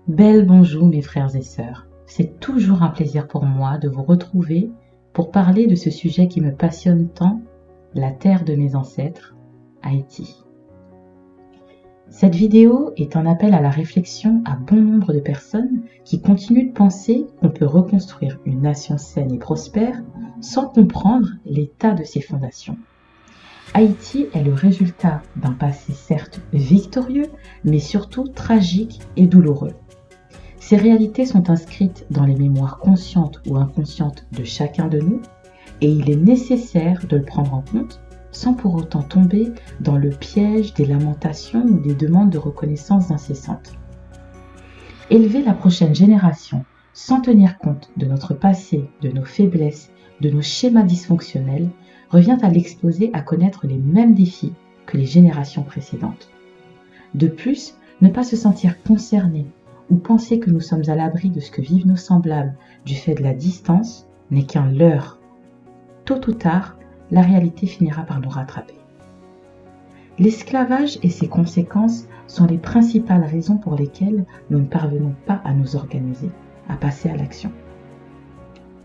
Belle bonjour mes frères et sœurs, c'est toujours un plaisir pour moi de vous retrouver pour parler de ce sujet qui me passionne tant, la terre de mes ancêtres, Haïti. Cette vidéo est un appel à la réflexion à bon nombre de personnes qui continuent de penser qu'on peut reconstruire une nation saine et prospère sans comprendre l'état de ses fondations. Haïti est le résultat d'un passé certes victorieux, mais surtout tragique et douloureux. Ces réalités sont inscrites dans les mémoires conscientes ou inconscientes de chacun de nous, et il est nécessaire de le prendre en compte sans pour autant tomber dans le piège des lamentations ou des demandes de reconnaissance incessantes. Élever la prochaine génération sans tenir compte de notre passé, de nos faiblesses, de nos schémas dysfonctionnels, revient à l'exposer à connaître les mêmes défis que les générations précédentes. De plus, ne pas se sentir concerné ou penser que nous sommes à l'abri de ce que vivent nos semblables du fait de la distance n'est qu'un leurre. Tôt ou tard, la réalité finira par nous rattraper. L'esclavage et ses conséquences sont les principales raisons pour lesquelles nous ne parvenons pas à nous organiser, à passer à l'action.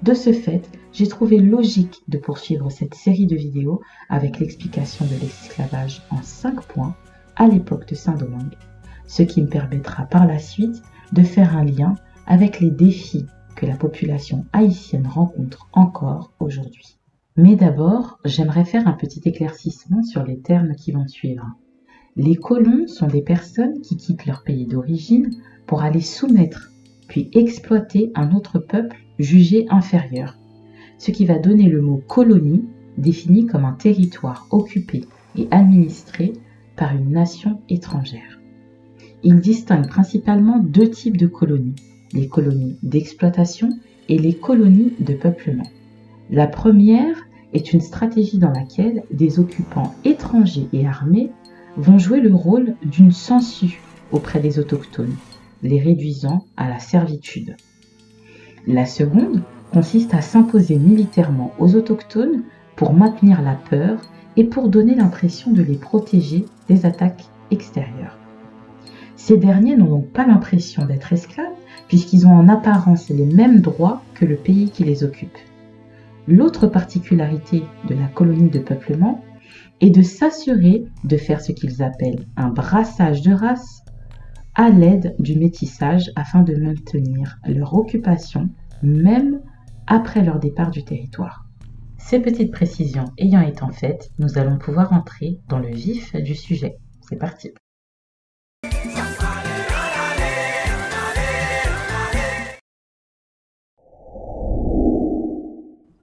De ce fait, j'ai trouvé logique de poursuivre cette série de vidéos avec l'explication de l'esclavage en 5 points à l'époque de Saint-Domingue, ce qui me permettra par la suite de faire un lien avec les défis que la population haïtienne rencontre encore aujourd'hui. Mais d'abord, j'aimerais faire un petit éclaircissement sur les termes qui vont suivre. Les colons sont des personnes qui quittent leur pays d'origine pour aller soumettre, puis exploiter un autre peuple jugé inférieur, ce qui va donner le mot colonie, défini comme un territoire occupé et administré par une nation étrangère. Il distingue principalement 2 types de colonies, les colonies d'exploitation et les colonies de peuplement. La première est une stratégie dans laquelle des occupants étrangers et armés vont jouer le rôle d'une sangsue auprès des autochtones, les réduisant à la servitude. La seconde consiste à s'imposer militairement aux autochtones pour maintenir la peur et pour donner l'impression de les protéger des attaques extérieures. Ces derniers n'ont donc pas l'impression d'être esclaves puisqu'ils ont en apparence les mêmes droits que le pays qui les occupe. L'autre particularité de la colonie de peuplement est de s'assurer de faire ce qu'ils appellent un brassage de race à l'aide du métissage afin de maintenir leur occupation même après leur départ du territoire. Ces petites précisions ayant été faites, nous allons pouvoir entrer dans le vif du sujet. C'est parti!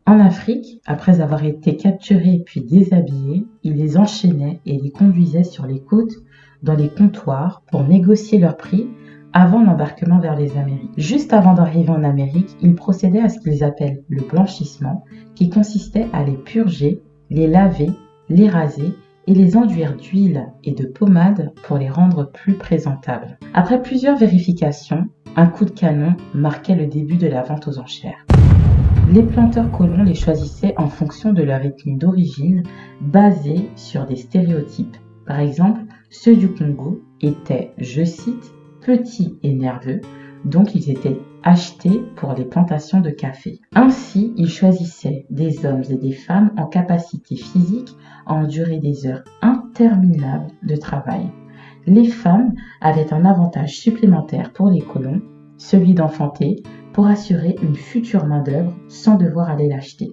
En Afrique, après avoir été capturés puis déshabillés, ils les enchaînaient et les conduisaient sur les côtes dans les comptoirs pour négocier leur prix avant l'embarquement vers les Amériques. Juste avant d'arriver en Amérique, ils procédaient à ce qu'ils appellent le blanchissement, qui consistait à les purger, les laver, les raser et les enduire d'huile et de pommade pour les rendre plus présentables. Après plusieurs vérifications, un coup de canon marquait le début de la vente aux enchères. Les planteurs colons les choisissaient en fonction de leur ethnie d'origine, basée sur des stéréotypes. Par exemple, ceux du Congo étaient, je cite, petits et nerveux, donc ils étaient achetés pour les plantations de café. Ainsi, ils choisissaient des hommes et des femmes en capacité physique à endurer des heures interminables de travail. Les femmes avaient un avantage supplémentaire pour les colons, celui d'enfanter, pour assurer une future main-d'œuvre sans devoir aller l'acheter.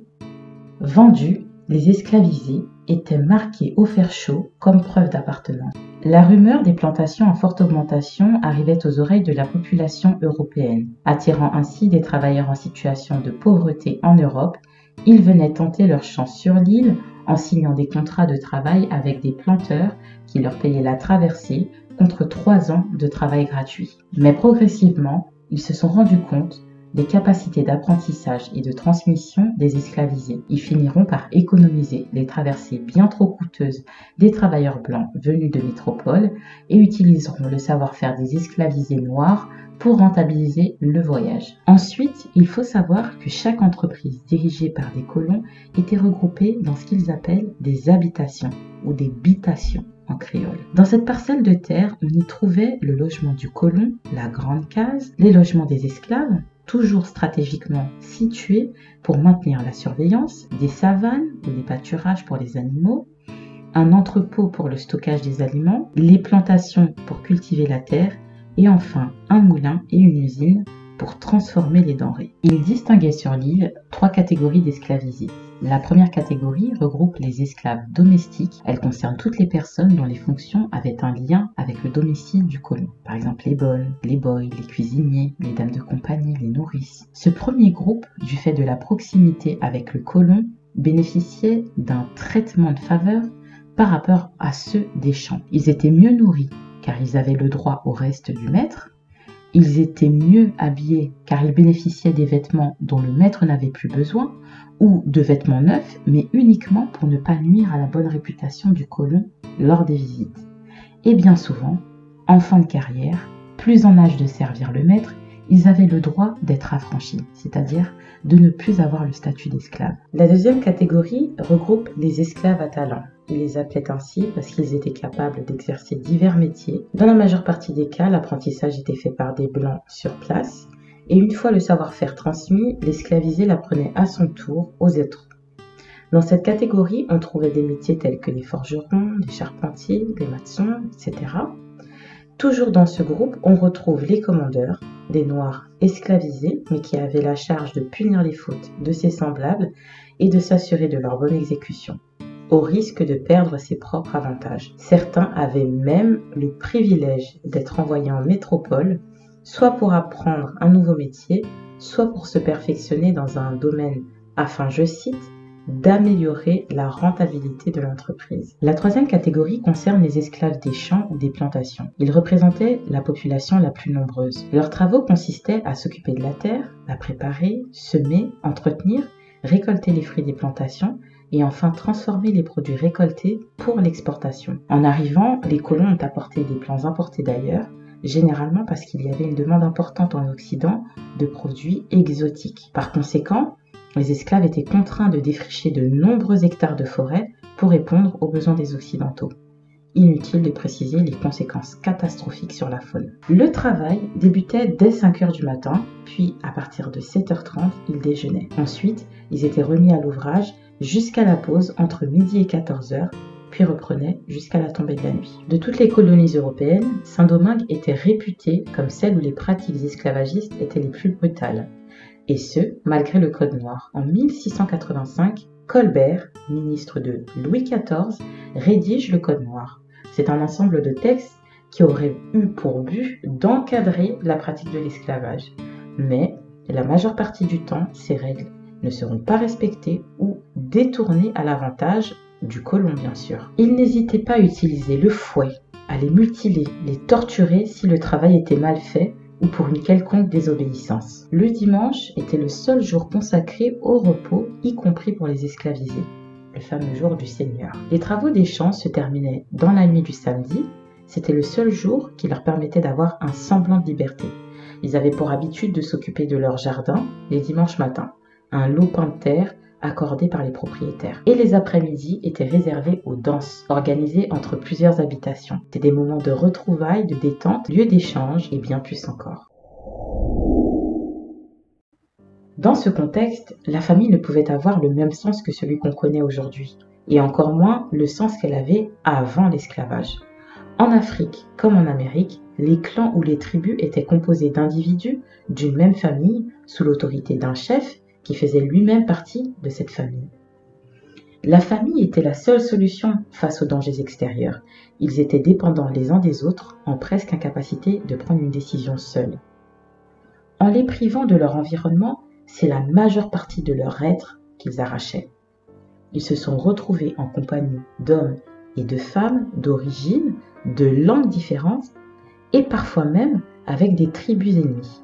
Vendus, les esclavisés étaient marqués au fer chaud comme preuve d'appartenance. La rumeur des plantations en forte augmentation arrivait aux oreilles de la population européenne. Attirant ainsi des travailleurs en situation de pauvreté en Europe, ils venaient tenter leur chance sur l'île en signant des contrats de travail avec des planteurs qui leur payaient la traversée contre 3 ans de travail gratuit. Mais progressivement, ils se sont rendus compte des capacités d'apprentissage et de transmission des esclavisés. Ils finiront par économiser les traversées bien trop coûteuses des travailleurs blancs venus de métropole et utiliseront le savoir-faire des esclavisés noirs pour rentabiliser le voyage. Ensuite, il faut savoir que chaque entreprise dirigée par des colons était regroupée dans ce qu'ils appellent des habitations ou des bitations. en créole. Dans cette parcelle de terre, on y trouvait le logement du colon, la grande case, les logements des esclaves, toujours stratégiquement situés pour maintenir la surveillance, des savanes ou des pâturages pour les animaux, un entrepôt pour le stockage des aliments, les plantations pour cultiver la terre et enfin un moulin et une usine pour transformer les denrées. Il distinguait sur l'île 3 catégories d'esclavisés. La première catégorie regroupe les esclaves domestiques. Elle concerne toutes les personnes dont les fonctions avaient un lien avec le domicile du colon. Par exemple les bonnes, les boys, les cuisiniers, les dames de compagnie, les nourrices. Ce premier groupe, du fait de la proximité avec le colon, bénéficiait d'un traitement de faveur par rapport à ceux des champs. Ils étaient mieux nourris car ils avaient le droit au reste du maître. Ils étaient mieux habillés car ils bénéficiaient des vêtements dont le maître n'avait plus besoin ou de vêtements neufs, mais uniquement pour ne pas nuire à la bonne réputation du colon lors des visites. Et bien souvent, en fin de carrière, plus en âge de servir le maître, ils avaient le droit d'être affranchis, c'est-à-dire de ne plus avoir le statut d'esclave. La deuxième catégorie regroupe les esclaves à talent. Ils les appelaient ainsi parce qu'ils étaient capables d'exercer divers métiers. Dans la majeure partie des cas, l'apprentissage était fait par des blancs sur place, et une fois le savoir-faire transmis, l'esclavisé l'apprenait à son tour aux autres. Dans cette catégorie, on trouvait des métiers tels que les forgerons, les charpentiers, les maçons, etc. Toujours dans ce groupe, on retrouve les commandeurs, des noirs esclavisés, mais qui avaient la charge de punir les fautes de ses semblables et de s'assurer de leur bonne exécution, au risque de perdre ses propres avantages. Certains avaient même le privilège d'être envoyés en métropole, soit pour apprendre un nouveau métier, soit pour se perfectionner dans un domaine afin, je cite, d'améliorer la rentabilité de l'entreprise. La troisième catégorie concerne les esclaves des champs ou des plantations. Ils représentaient la population la plus nombreuse. Leurs travaux consistaient à s'occuper de la terre, la préparer, semer, entretenir, récolter les fruits des plantations et enfin transformer les produits récoltés pour l'exportation. En arrivant, les colons ont apporté des plants importés d'ailleurs, généralement parce qu'il y avait une demande importante en Occident de produits exotiques. Par conséquent, les esclaves étaient contraints de défricher de nombreux hectares de forêt pour répondre aux besoins des Occidentaux. Inutile de préciser les conséquences catastrophiques sur la faune. Le travail débutait dès 5 heures du matin, puis à partir de 7h30, ils déjeunaient. Ensuite, ils étaient remis à l'ouvrage jusqu'à la pause entre midi et 14h, puis reprenaient jusqu'à la tombée de la nuit. De toutes les colonies européennes, Saint-Domingue était réputée comme celle où les pratiques esclavagistes étaient les plus brutales. Et ce, malgré le Code noir. En 1685, Colbert, ministre de Louis XIV, rédige le Code noir. C'est un ensemble de textes qui aurait eu pour but d'encadrer la pratique de l'esclavage. Mais la majeure partie du temps, ces règles ne seront pas respectées ou détournées à l'avantage du colon, bien sûr. Il n'hésitait pas à utiliser le fouet, à les mutiler, les torturer si le travail était mal fait ou pour une quelconque désobéissance. Le dimanche était le seul jour consacré au repos, y compris pour les esclavisés, le fameux jour du Seigneur. Les travaux des champs se terminaient dans la nuit du samedi. C'était le seul jour qui leur permettait d'avoir un semblant de liberté. Ils avaient pour habitude de s'occuper de leur jardin les dimanches matins, un lopin de terre accordé par les propriétaires. Et les après-midi étaient réservés aux danses, organisées entre plusieurs habitations. C'était des moments de retrouvailles, de détente, lieux d'échange et bien plus encore. Dans ce contexte, la famille ne pouvait avoir le même sens que celui qu'on connaît aujourd'hui, et encore moins le sens qu'elle avait avant l'esclavage. En Afrique comme en Amérique, les clans ou les tribus étaient composés d'individus d'une même famille sous l'autorité d'un chef qui faisait lui-même partie de cette famille. La famille était la seule solution face aux dangers extérieurs. Ils étaient dépendants les uns des autres, en presque incapacité de prendre une décision seuls. En les privant de leur environnement, c'est la majeure partie de leur être qu'ils arrachaient. Ils se sont retrouvés en compagnie d'hommes et de femmes d'origine, de langues différentes, et parfois même avec des tribus ennemies.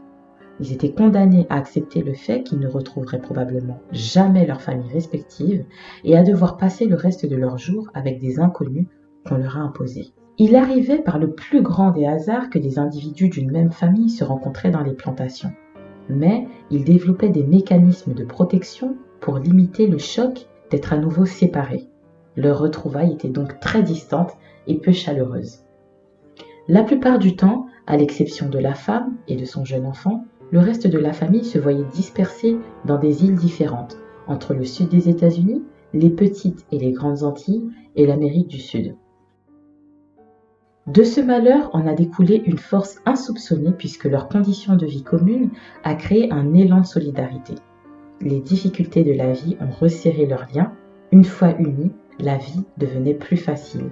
Ils étaient condamnés à accepter le fait qu'ils ne retrouveraient probablement jamais leur famille respective et à devoir passer le reste de leurs jours avec des inconnus qu'on leur a imposés. Il arrivait par le plus grand des hasards que des individus d'une même famille se rencontraient dans les plantations. Mais ils développaient des mécanismes de protection pour limiter le choc d'être à nouveau séparés. Leurs retrouvailles étaient donc très distantes et peu chaleureuse. La plupart du temps, à l'exception de la femme et de son jeune enfant, le reste de la famille se voyait dispersé dans des îles différentes, entre le sud des États-Unis, les petites et les grandes Antilles et l'Amérique du Sud. De ce malheur en a découlé une force insoupçonnée puisque leur condition de vie commune a créé un élan de solidarité. Les difficultés de la vie ont resserré leurs liens. Une fois unis, la vie devenait plus facile.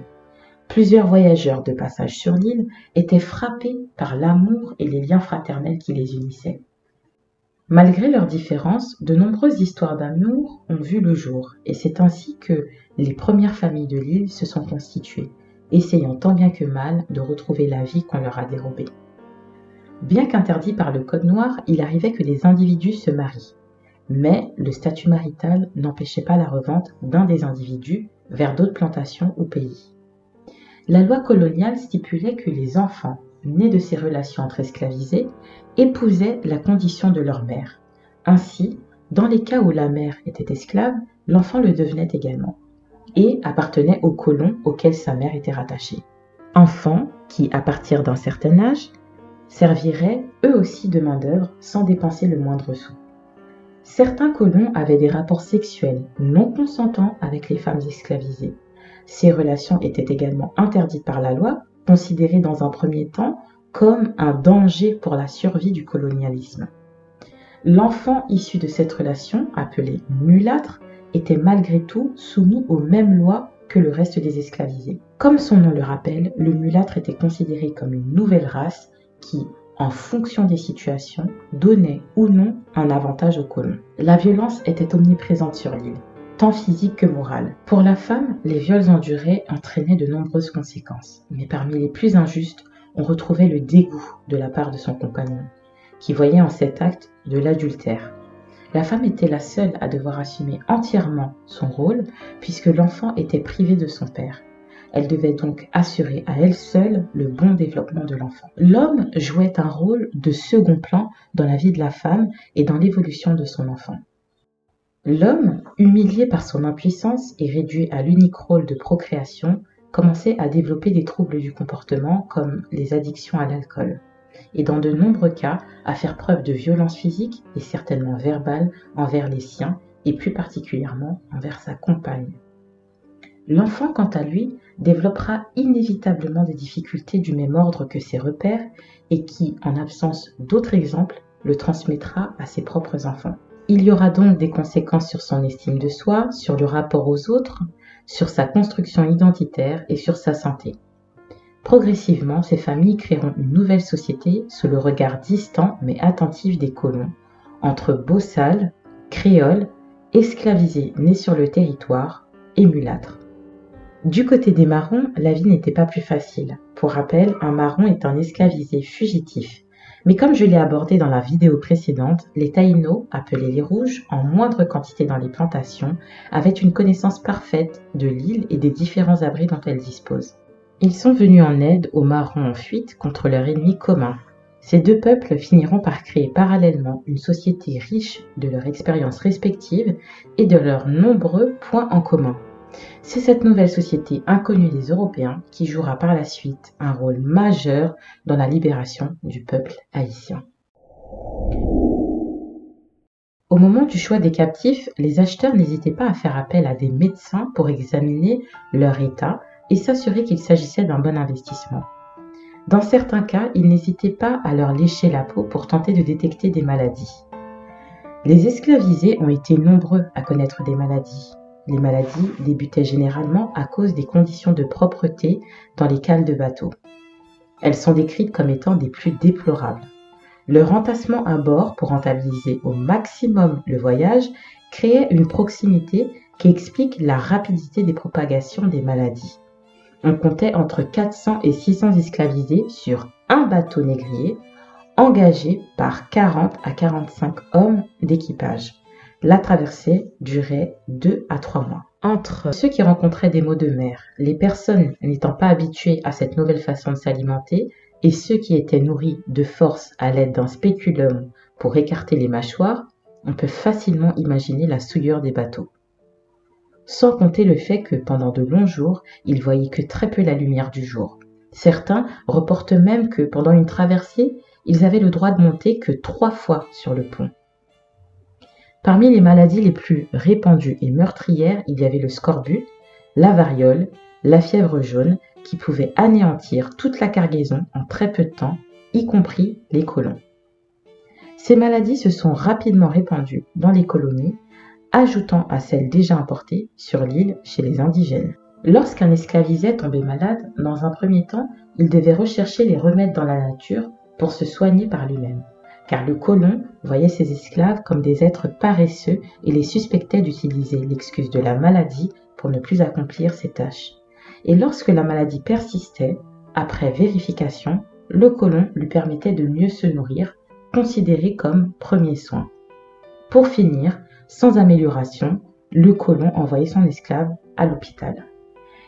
Plusieurs voyageurs de passage sur l'île étaient frappés par l'amour et les liens fraternels qui les unissaient. Malgré leurs différences, de nombreuses histoires d'amour ont vu le jour et c'est ainsi que les premières familles de l'île se sont constituées, essayant tant bien que mal de retrouver la vie qu'on leur a dérobée. Bien qu'interdit par le Code noir, il arrivait que les individus se marient. Mais le statut marital n'empêchait pas la revente d'un des individus vers d'autres plantations ou pays. La loi coloniale stipulait que les enfants nés de ces relations entre esclavisés épousaient la condition de leur mère. Ainsi, dans les cas où la mère était esclave, l'enfant le devenait également et appartenait aux colons auxquels sa mère était rattachée. Enfants qui, à partir d'un certain âge, serviraient eux aussi de main-d'œuvre sans dépenser le moindre sou. Certains colons avaient des rapports sexuels non consentants avec les femmes esclavisées. Ces relations étaient également interdites par la loi, considérées dans un premier temps comme un danger pour la survie du colonialisme. L'enfant issu de cette relation, appelé mulâtre, était malgré tout soumis aux mêmes lois que le reste des esclavisés. Comme son nom le rappelle, le mulâtre était considéré comme une nouvelle race qui, en fonction des situations, donnait ou non un avantage aux colons. La violence était omniprésente sur l'île, tant physique que morale. Pour la femme, les viols endurés entraînaient de nombreuses conséquences, mais parmi les plus injustes, on retrouvait le dégoût de la part de son compagnon, qui voyait en cet acte de l'adultère. La femme était la seule à devoir assumer entièrement son rôle, puisque l'enfant était privé de son père. Elle devait donc assurer à elle seule le bon développement de l'enfant. L'homme jouait un rôle de second plan dans la vie de la femme et dans l'évolution de son enfant. L'homme, humilié par son impuissance et réduit à l'unique rôle de procréation, commençait à développer des troubles du comportement comme les addictions à l'alcool, et dans de nombreux cas à faire preuve de violence physique et certainement verbale envers les siens et plus particulièrement envers sa compagne. L'enfant, quant à lui, développera inévitablement des difficultés du même ordre que ses repères et qui, en absence d'autres exemples, le transmettra à ses propres enfants. Il y aura donc des conséquences sur son estime de soi, sur le rapport aux autres, sur sa construction identitaire et sur sa santé. Progressivement, ces familles créeront une nouvelle société sous le regard distant mais attentif des colons, entre bossales, créoles, esclavisés nés sur le territoire et mulâtres. Du côté des marrons, la vie n'était pas plus facile. Pour rappel, un marron est un esclavisé fugitif. Mais comme je l'ai abordé dans la vidéo précédente, les taïnos, appelés les rouges, en moindre quantité dans les plantations, avaient une connaissance parfaite de l'île et des différents abris dont elle dispose. Ils sont venus en aide aux marrons en fuite contre leur ennemi commun. Ces deux peuples finiront par créer parallèlement une société riche de leurs expériences respectives et de leurs nombreux points en commun. C'est cette nouvelle société inconnue des Européens qui jouera par la suite un rôle majeur dans la libération du peuple haïtien. Au moment du choix des captifs, les acheteurs n'hésitaient pas à faire appel à des médecins pour examiner leur état et s'assurer qu'il s'agissait d'un bon investissement. Dans certains cas, ils n'hésitaient pas à leur lécher la peau pour tenter de détecter des maladies. Les esclavisés ont été nombreux à connaître des maladies. Les maladies débutaient généralement à cause des conditions de propreté dans les cales de bateaux. Elles sont décrites comme étant des plus déplorables. Leur entassement à bord pour rentabiliser au maximum le voyage créait une proximité qui explique la rapidité des propagations des maladies. On comptait entre 400 et 600 esclavisés sur un bateau négrier, engagé par 40 à 45 hommes d'équipage. La traversée durait 2 à 3 mois. Entre ceux qui rencontraient des maux de mer, les personnes n'étant pas habituées à cette nouvelle façon de s'alimenter, et ceux qui étaient nourris de force à l'aide d'un spéculum pour écarter les mâchoires, on peut facilement imaginer la souillure des bateaux. sans compter le fait que pendant de longs jours, ils voyaient que très peu la lumière du jour. Certains reportent même que pendant une traversée, ils avaient le droit de monter que 3 fois sur le pont. Parmi les maladies les plus répandues et meurtrières, il y avait le scorbut, la variole, la fièvre jaune, qui pouvaient anéantir toute la cargaison en très peu de temps, y compris les colons. Ces maladies se sont rapidement répandues dans les colonies, ajoutant à celles déjà importées sur l'île chez les indigènes. Lorsqu'un esclavisé tombait malade, dans un premier temps, il devait rechercher les remèdes dans la nature pour se soigner par lui-même, car le colon voyait ses esclaves comme des êtres paresseux et les suspectait d'utiliser l'excuse de la maladie pour ne plus accomplir ses tâches. Et lorsque la maladie persistait, après vérification, le colon lui permettait de mieux se nourrir, considéré comme premier soin. Pour finir, sans amélioration, le colon envoyait son esclave à l'hôpital.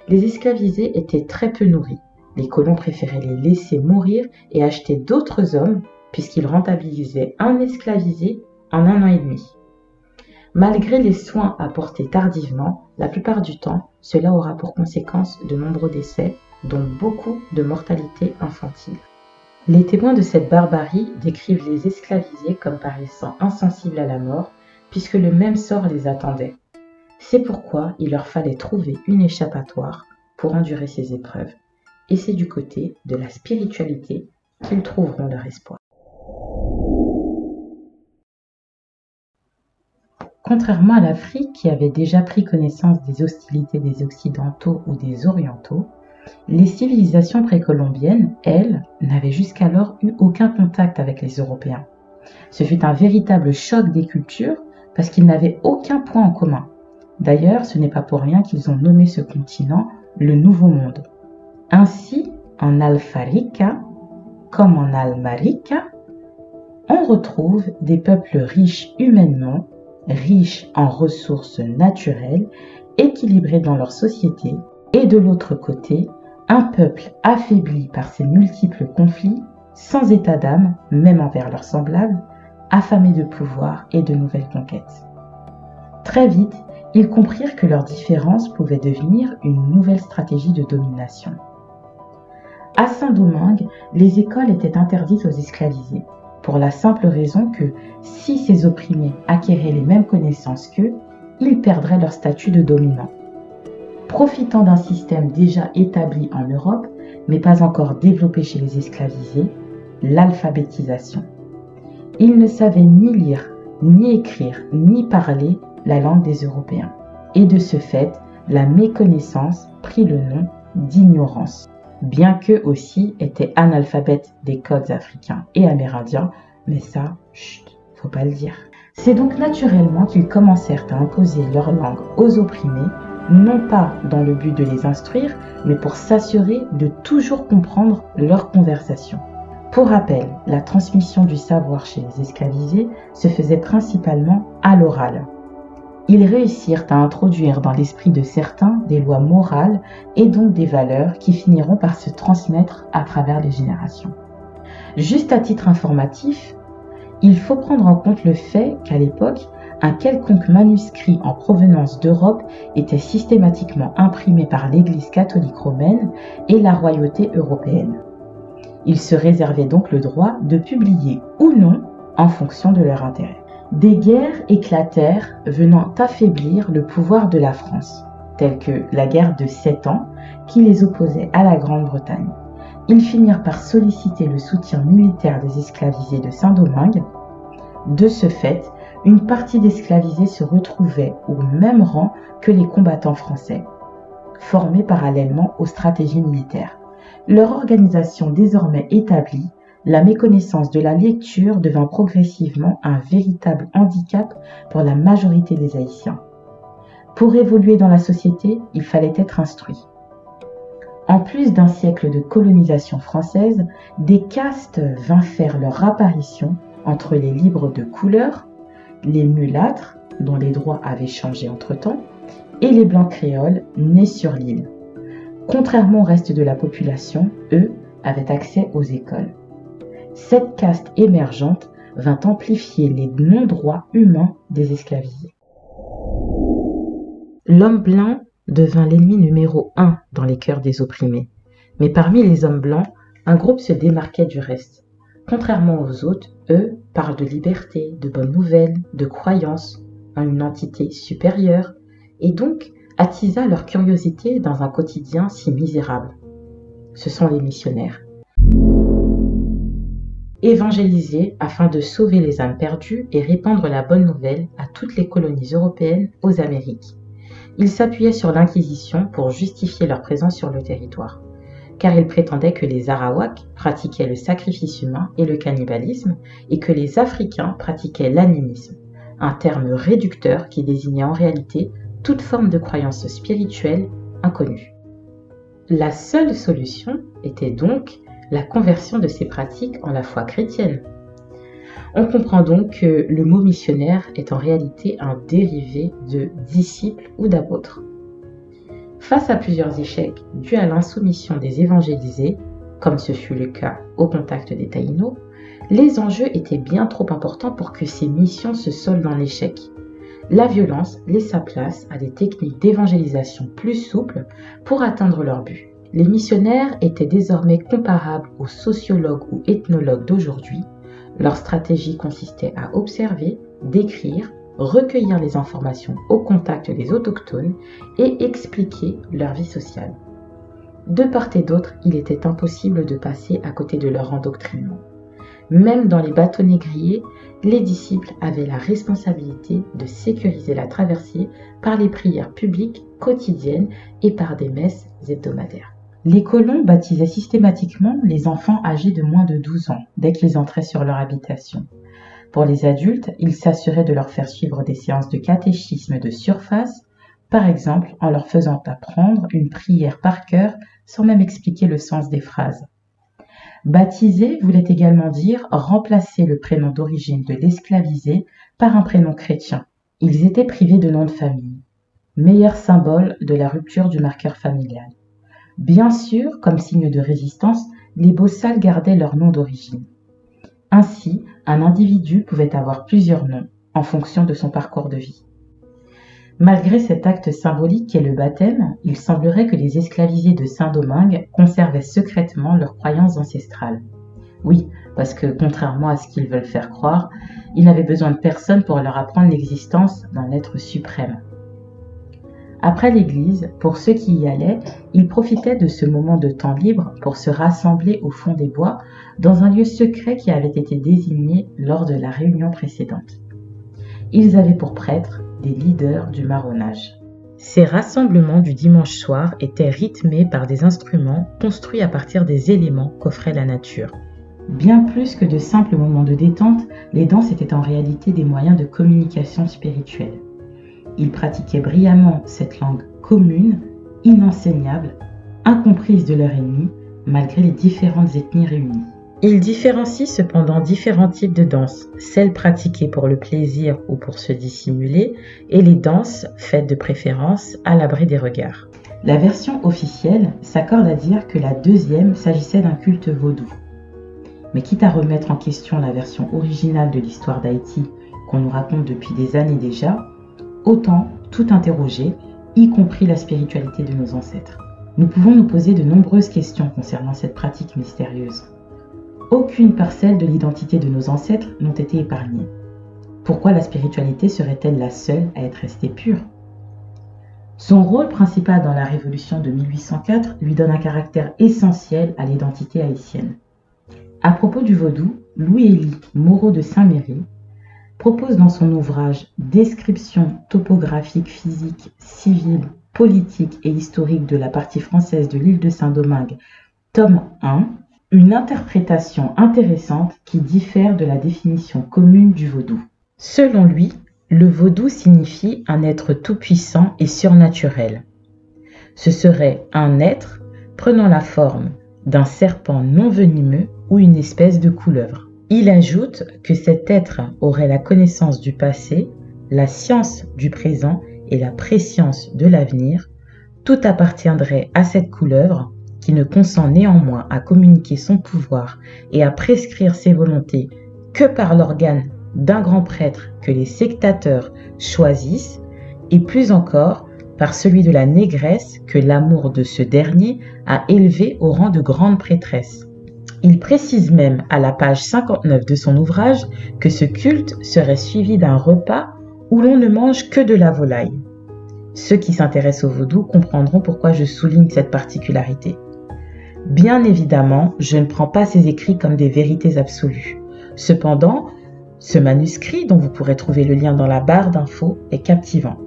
Les esclavisés étaient très peu nourris. Les colons préféraient les laisser mourir et acheter d'autres hommes puisqu'ils rentabilisaient un esclavisé en 1 an et demi. Malgré les soins apportés tardivement, la plupart du temps, cela aura pour conséquence de nombreux décès, dont beaucoup de mortalité infantile. Les témoins de cette barbarie décrivent les esclavisés comme paraissant insensibles à la mort, puisque le même sort les attendait. C'est pourquoi il leur fallait trouver une échappatoire pour endurer ces épreuves. Et c'est du côté de la spiritualité qu'ils trouveront leur espoir. Contrairement à l'Afrique qui avait déjà pris connaissance des hostilités des Occidentaux ou des Orientaux, les civilisations précolombiennes, elles, n'avaient jusqu'alors eu aucun contact avec les Européens. Ce fut un véritable choc des cultures parce qu'ils n'avaient aucun point en commun. D'ailleurs, ce n'est pas pour rien qu'ils ont nommé ce continent le Nouveau Monde. Ainsi, en Alfarica, comme en Almarica, on retrouve des peuples riches humainement, riches en ressources naturelles, équilibrés dans leur société, et de l'autre côté, un peuple affaibli par ses multiples conflits, sans état d'âme, même envers leurs semblables, affamés de pouvoir et de nouvelles conquêtes. Très vite, ils comprirent que leurs différences pouvaient devenir une nouvelle stratégie de domination. À Saint-Domingue, les écoles étaient interdites aux esclavisés, pour la simple raison que si ces opprimés acquéraient les mêmes connaissances qu'eux, ils perdraient leur statut de dominant. Profitant d'un système déjà établi en Europe, mais pas encore développé chez les esclavisés, l'alphabétisation. Ils ne savaient ni lire, ni écrire, ni parler la langue des Européens. Et de ce fait, la méconnaissance prit le nom d'ignorance. Bien qu'eux aussi étaient analphabètes des codes africains et amérindiens, mais ça, chut, faut pas le dire. C'est donc naturellement qu'ils commencèrent à imposer leur langue aux opprimés, non pas dans le but de les instruire, mais pour s'assurer de toujours comprendre leur conversation. Pour rappel, la transmission du savoir chez les esclavisés se faisait principalement à l'oral. Ils réussirent à introduire dans l'esprit de certains des lois morales et donc des valeurs qui finiront par se transmettre à travers les générations. Juste à titre informatif, il faut prendre en compte le fait qu'à l'époque, un quelconque manuscrit en provenance d'Europe était systématiquement imprimé par l'Église catholique romaine et la royauté européenne. Ils se réservaient donc le droit de publier ou non en fonction de leur intérêt. Des guerres éclatèrent venant affaiblir le pouvoir de la France, telles que la guerre de 7 ans qui les opposait à la Grande-Bretagne. Ils finirent par solliciter le soutien militaire des esclavisés de Saint-Domingue. De ce fait, une partie d'esclavisés se retrouvait au même rang que les combattants français, formés parallèlement aux stratégies militaires. Leur organisation désormais établie, la méconnaissance de la lecture devint progressivement un véritable handicap pour la majorité des Haïtiens. Pour évoluer dans la société, il fallait être instruit. En plus d'un siècle de colonisation française, des castes vinrent faire leur apparition entre les libres de couleur, les mulâtres, dont les droits avaient changé entre-temps, et les blancs créoles nés sur l'île. Contrairement au reste de la population, eux avaient accès aux écoles. Cette caste émergente vint amplifier les non-droits humains des esclavisés. L'homme blanc devint l'ennemi numéro 1 dans les cœurs des opprimés. Mais parmi les hommes blancs, un groupe se démarquait du reste. Contrairement aux autres, eux parlent de liberté, de bonnes nouvelles, de croyance en une entité supérieure, et donc attisa leur curiosité dans un quotidien si misérable. Ce sont les missionnaires. Évangéliser afin de sauver les âmes perdues et répandre la bonne nouvelle à toutes les colonies européennes aux Amériques. Ils s'appuyaient sur l'Inquisition pour justifier leur présence sur le territoire, car ils prétendaient que les Arawaks pratiquaient le sacrifice humain et le cannibalisme, et que les Africains pratiquaient l'animisme, un terme réducteur qui désignait en réalité toute forme de croyance spirituelle inconnue. La seule solution était donc la conversion de ces pratiques en la foi chrétienne. On comprend donc que le mot missionnaire est en réalité un dérivé de disciple ou d'apôtre. Face à plusieurs échecs dus à l'insoumission des évangélisés, comme ce fut le cas au contact des Taïnos, les enjeux étaient bien trop importants pour que ces missions se soldent en échec. La violence laissa place à des techniques d'évangélisation plus souples pour atteindre leur but. Les missionnaires étaient désormais comparables aux sociologues ou ethnologues d'aujourd'hui. Leur stratégie consistait à observer, décrire, recueillir les informations au contact des autochtones et expliquer leur vie sociale. De part et d'autre, il était impossible de passer à côté de leur endoctrinement. Même dans les bâtonnets grillés, les disciples avaient la responsabilité de sécuriser la traversée par les prières publiques quotidiennes et par des messes hebdomadaires. Les colons baptisaient systématiquement les enfants âgés de moins de 12 ans dès qu'ils entraient sur leur habitation. Pour les adultes, ils s'assuraient de leur faire suivre des séances de catéchisme de surface, par exemple en leur faisant apprendre une prière par cœur sans même expliquer le sens des phrases. Baptiser voulait également dire remplacer le prénom d'origine de l'esclavisé par un prénom chrétien. Ils étaient privés de nom de famille, meilleur symbole de la rupture du marqueur familial. Bien sûr, comme signe de résistance, les bossals gardaient leur nom d'origine. Ainsi, un individu pouvait avoir plusieurs noms, en fonction de son parcours de vie. Malgré cet acte symbolique qu'est le baptême, il semblerait que les esclavisés de Saint-Domingue conservaient secrètement leurs croyances ancestrales. Oui, parce que, contrairement à ce qu'ils veulent faire croire, ils n'avaient besoin de personne pour leur apprendre l'existence d'un être suprême. Après l'église, pour ceux qui y allaient, ils profitaient de ce moment de temps libre pour se rassembler au fond des bois dans un lieu secret qui avait été désigné lors de la réunion précédente. Ils avaient pour prêtres des leaders du marronnage. Ces rassemblements du dimanche soir étaient rythmés par des instruments construits à partir des éléments qu'offrait la nature. Bien plus que de simples moments de détente, les danses étaient en réalité des moyens de communication spirituelle. Ils pratiquaient brillamment cette langue commune, inenseignable, incomprise de leurs ennemis, malgré les différentes ethnies réunies. Ils différencient cependant différents types de danses, celles pratiquées pour le plaisir ou pour se dissimuler, et les danses faites de préférence à l'abri des regards. La version officielle s'accorde à dire que la deuxième s'agissait d'un culte vaudou. Mais quitte à remettre en question la version originale de l'histoire d'Haïti qu'on nous raconte depuis des années déjà, autant tout interroger, y compris la spiritualité de nos ancêtres. Nous pouvons nous poser de nombreuses questions concernant cette pratique mystérieuse. Aucune parcelle de l'identité de nos ancêtres n'ont été épargnées. Pourquoi la spiritualité serait-elle la seule à être restée pure ? Son rôle principal dans la révolution de 1804 lui donne un caractère essentiel à l'identité haïtienne. À propos du vaudou, Louis-Élie Moreau de Saint-Méry propose dans son ouvrage « Description topographique, physique, civile, politique et historique de la partie française de l'île de Saint-Domingue, tome 1 », une interprétation intéressante qui diffère de la définition commune du vaudou. Selon lui, le vaudou signifie un être tout-puissant et surnaturel. Ce serait un être prenant la forme d'un serpent non venimeux ou une espèce de couleuvre. Il ajoute que cet être aurait la connaissance du passé, la science du présent et la préscience de l'avenir. Tout appartiendrait à cette couleuvre qui ne consent néanmoins à communiquer son pouvoir et à prescrire ses volontés que par l'organe d'un grand prêtre que les sectateurs choisissent, et plus encore par celui de la négresse que l'amour de ce dernier a élevé au rang de grande prêtresse. Il précise même à la page 59 de son ouvrage que ce culte serait suivi d'un repas où l'on ne mange que de la volaille. Ceux qui s'intéressent au vaudou comprendront pourquoi je souligne cette particularité. Bien évidemment, je ne prends pas ces écrits comme des vérités absolues. Cependant, ce manuscrit, dont vous pourrez trouver le lien dans la barre d'infos, est captivant.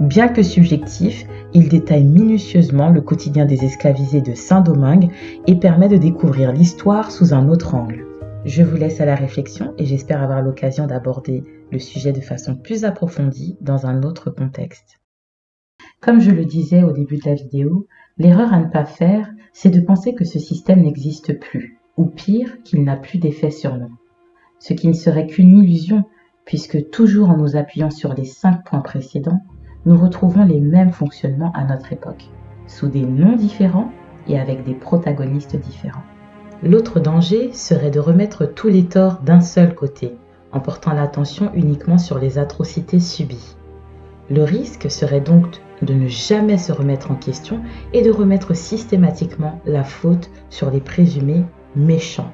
Bien que subjectif, il détaille minutieusement le quotidien des esclavisés de Saint-Domingue et permet de découvrir l'histoire sous un autre angle. Je vous laisse à la réflexion et j'espère avoir l'occasion d'aborder le sujet de façon plus approfondie dans un autre contexte. Comme je le disais au début de la vidéo, l'erreur à ne pas faire, c'est de penser que ce système n'existe plus, ou pire, qu'il n'a plus d'effet sur nous. Ce qui ne serait qu'une illusion, puisque toujours en nous appuyant sur les 5 points précédents, nous retrouvons les mêmes fonctionnements à notre époque, sous des noms différents et avec des protagonistes différents. L'autre danger serait de remettre tous les torts d'un seul côté, en portant l'attention uniquement sur les atrocités subies. Le risque serait donc de ne jamais se remettre en question et de remettre systématiquement la faute sur les présumés méchants.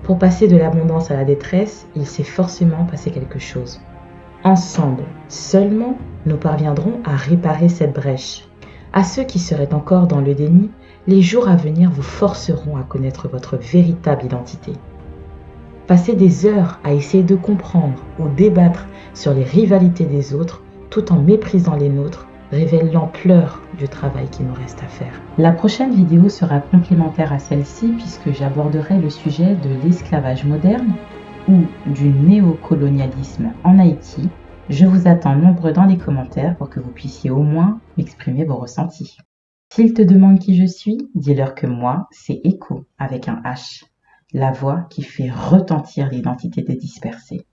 Pour passer de l'abondance à la détresse, il s'est forcément passé quelque chose. Ensemble, seulement, nous parviendrons à réparer cette brèche. À ceux qui seraient encore dans le déni, les jours à venir vous forceront à connaître votre véritable identité. Passer des heures à essayer de comprendre ou débattre sur les rivalités des autres, tout en méprisant les nôtres, révèle l'ampleur du travail qui nous reste à faire. La prochaine vidéo sera complémentaire à celle-ci puisque j'aborderai le sujet de l'esclavage moderne ou du néocolonialisme en Haïti. Je vous attends nombreux dans les commentaires pour que vous puissiez au moins m'exprimer vos ressentis. S'ils te demandent qui je suis, dis-leur que moi, c'est Echo avec un H, la voix qui fait retentir l'identité des dispersés.